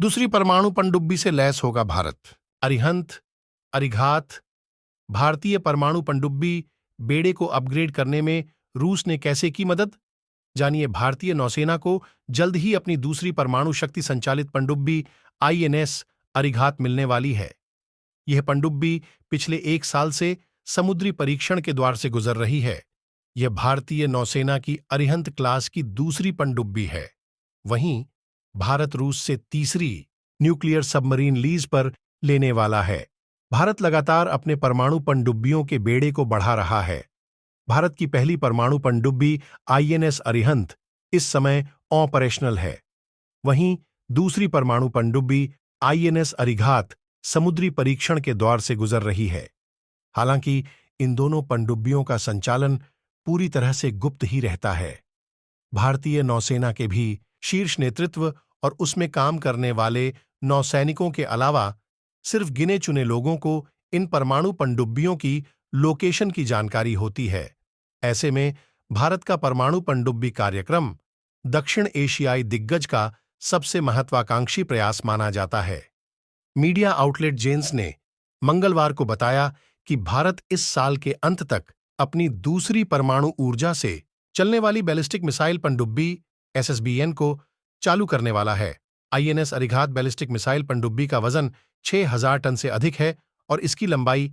दूसरी परमाणु पनडुब्बी से लैस होगा भारत। अरिहंत, अरिघात। भारतीय परमाणु पनडुब्बी बेड़े को अपग्रेड करने में रूस ने कैसे की मदद? जानिए, भारतीय नौसेना को जल्द ही अपनी दूसरी परमाणु शक्ति संचालित पनडुब्बी आईएनएस अरिघात मिलने वाली है। यह पनडुब्बी पिछले 1 साल से समुद्री परीक्षण के द्वार से गुजर रही है। यह भारतीय नौसेना की अरिहंत क्लास की दूसरी पनडुब्बी है। वहीं भारत रूस से तीसरी न्यूक्लियर सबमरीन लीज पर लेने वाला है। भारत लगातार अपने परमाणु पनडुब्बियों के बेड़े को बढ़ा रहा है। भारत की पहली परमाणु पनडुब्बी आईएनएस अरिहंत इस समय ऑपरेशनल है। वहीं दूसरी परमाणु पनडुब्बी आईएनएस अरिघात समुद्री परीक्षण के दौर से गुजर रही है। हालांकि इन दोनों पनडुब्बियों का संचालन पूरी तरह से गुप्त ही रहता है। भारतीय नौसेना के भी शीर्ष नेतृत्व और उसमें काम करने वाले नौसैनिकों के अलावा सिर्फ गिने चुने लोगों को इन परमाणु पनडुब्बियों की लोकेशन की जानकारी होती है। ऐसे में भारत का परमाणु पनडुब्बी कार्यक्रम दक्षिण एशियाई दिग्गज का सबसे महत्वाकांक्षी प्रयास माना जाता है। मीडिया आउटलेट जेन्स ने मंगलवार को बताया कि भारत इस साल के अंत तक अपनी दूसरी परमाणु ऊर्जा से चलने वाली बैलिस्टिक मिसाइल पनडुब्बी एसएसबीएन को चालू करने वाला है। आईएनएस अरिघात बैलिस्टिक मिसाइल पनडुब्बी का वजन 6000 टन से अधिक है और इसकी लंबाई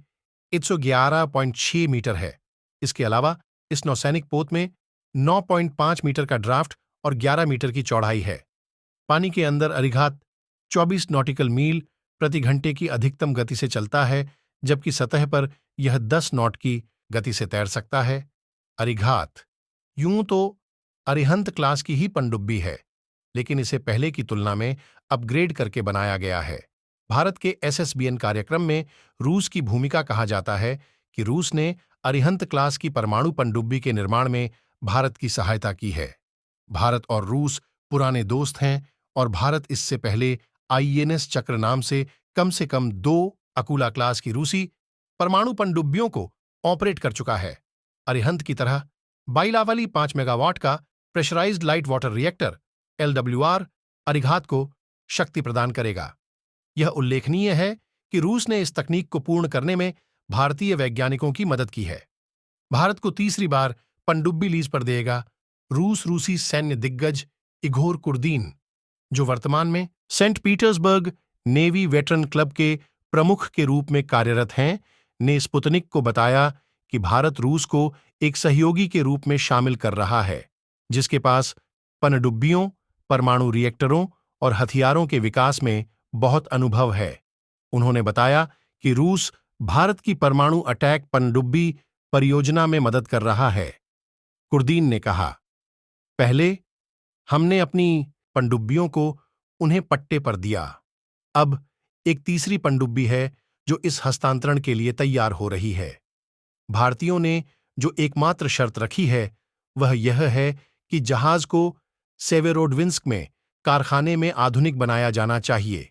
111.6 मीटर है। इसके अलावा इस नौसैनिक पोत में 9.5 मीटर का ड्राफ्ट और 11 मीटर की चौड़ाई है। पानी के अंदर अरिघात 24 नॉटिकल मील प्रति घंटे की अधिकतम गति से चलता है, जबकि सतह पर यह 10 नॉट की गति से तैर सकता है। अरिघात यूं तो अरिहंत क्लास की ही पनडुब्बी है, लेकिन इसे पहले की तुलना में अपग्रेड करके बनाया गया है। भारत के एसएसबीएन कार्यक्रम में रूस की भूमिका कहा जाता है कि रूस ने अरिहंत क्लास की परमाणु पनडुब्बी के निर्माण में भारत की सहायता की है। भारत और रूस पुराने दोस्त हैं और भारत इससे पहले आईएनएस चक्र नाम से कम 2 अकूला क्लास की रूसी परमाणु पनडुब्बियों को ऑपरेट कर चुका है। अरिहंत की तरह बाइलावली 5 मेगावाट का pressurised light water reactor LWR Arighat को शक्ति प्रदान करेगा। यह उल्लेखनीय है कि रूस ने इस तकनीक को पूर्ण करने में भारतीय वैज्ञानिकों की मदद की है। भारत को तीसरी बार पनडुब्बी लीज पर देगा रूसी सैन्य दिग्गज इगोर कुर्दीन, जो वर्तमान में Saint Petersburg navy veteran club के प्रमुख के रूप में कार्यरत हैं, ने स्पुतनिक को बताया कि भारत रूस को एक सहयोगी के रूप में शामिल कर रहा है, जिसके पास पनडुब्बियों, परमाणु रिएक्टरों और हथियारों के विकास में बहुत अनुभव है। उन्होंने बताया कि रूस भारत की परमाणु अटैक पनडुब्बी परियोजना में मदद कर रहा है। कुर्दीन ने कहा, पहले हमने अपनी पनडुब्बियों को उन्हें पट्टे पर दिया। अब एक तीसरी पनडुब्बी है जो इस हस्तांतरण के लिए तैयार हो रही है। भारतीयों ने जो एकमात्र शर्त रखी है वह यह है कि जहाज को सेवेरोडविंस्क में कारखाने में आधुनिक बनाया जाना चाहिए।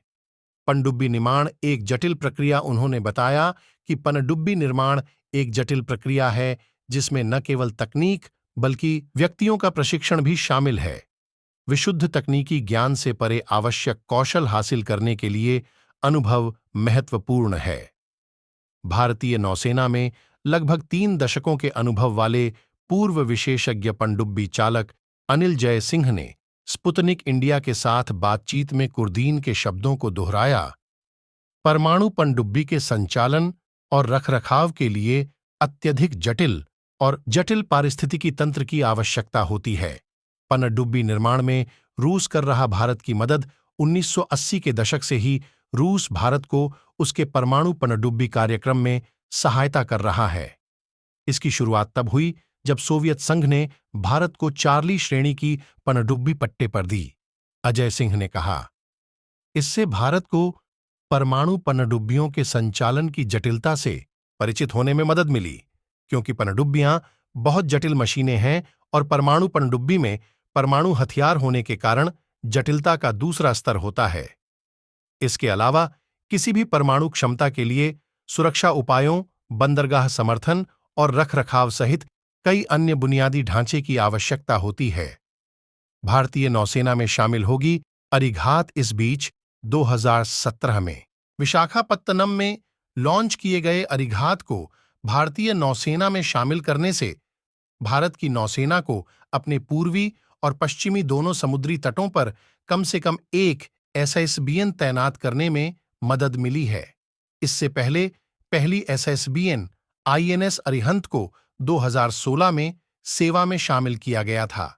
पनडुब्बी निर्माण एक जटिल प्रक्रिया। उन्होंने बताया कि पनडुब्बी निर्माण एक जटिल प्रक्रिया है जिसमें न केवल तकनीक बल्कि व्यक्तियों का प्रशिक्षण भी शामिल है। विशुद्ध तकनीकी ज्ञान से परे आवश्यक कौशल हासिल करने के लिए अनुभव महत्वपूर्ण है। भारतीय नौसेना में लगभग 3 दशकों के अनुभव वाले पूर्व विशेषज्ञ पनडुब्बी चालक अनिल जय सिंह ने स्पुतनिक इंडिया के साथ बातचीत में कुर्दीन के शब्दों को दोहराया। परमाणु पनडुब्बी के संचालन और रखरखाव के लिए अत्यधिक जटिल पारिस्थितिकी तंत्र की आवश्यकता होती है। पनडुब्बी निर्माण में रूस कर रहा भारत की मदद 1980 के दशक से ही रूस भारत को उसके परमाणु पनडुब्बी कार्यक्रम में सहायता कर रहा है। इसकी शुरुआत तब हुई जब सोवियत संघ ने भारत को चार्ली श्रेणी की पनडुब्बी पट्टे पर दी। अजय सिंह ने कहा, इससे भारत को परमाणु पनडुब्बियों के संचालन की जटिलता से परिचित होने में मदद मिली, क्योंकि पनडुब्बियां बहुत जटिल मशीनें हैं और परमाणु पनडुब्बी में परमाणु हथियार होने के कारण जटिलता का दूसरा स्तर होता है। इसके अलावा किसी भी परमाणु क्षमता के लिए सुरक्षा उपायों, बंदरगाह समर्थन और रखरखाव सहित कई अन्य बुनियादी ढांचे की आवश्यकता होती है। भारतीय नौसेना में शामिल होगी अरिघात इस बीच 2017 में विशाखापत्तनम में लॉन्च किए गए अरिघात को भारतीय नौसेना में शामिल करने से भारत की नौसेना को अपने पूर्वी और पश्चिमी दोनों समुद्री तटों पर कम से कम एक एसएसबीएन तैनात करने में मदद मिली है। इससे पहले पहली एसएसबीएन आईएनएस अरिहंत को 2016 में सेवा में शामिल किया गया था।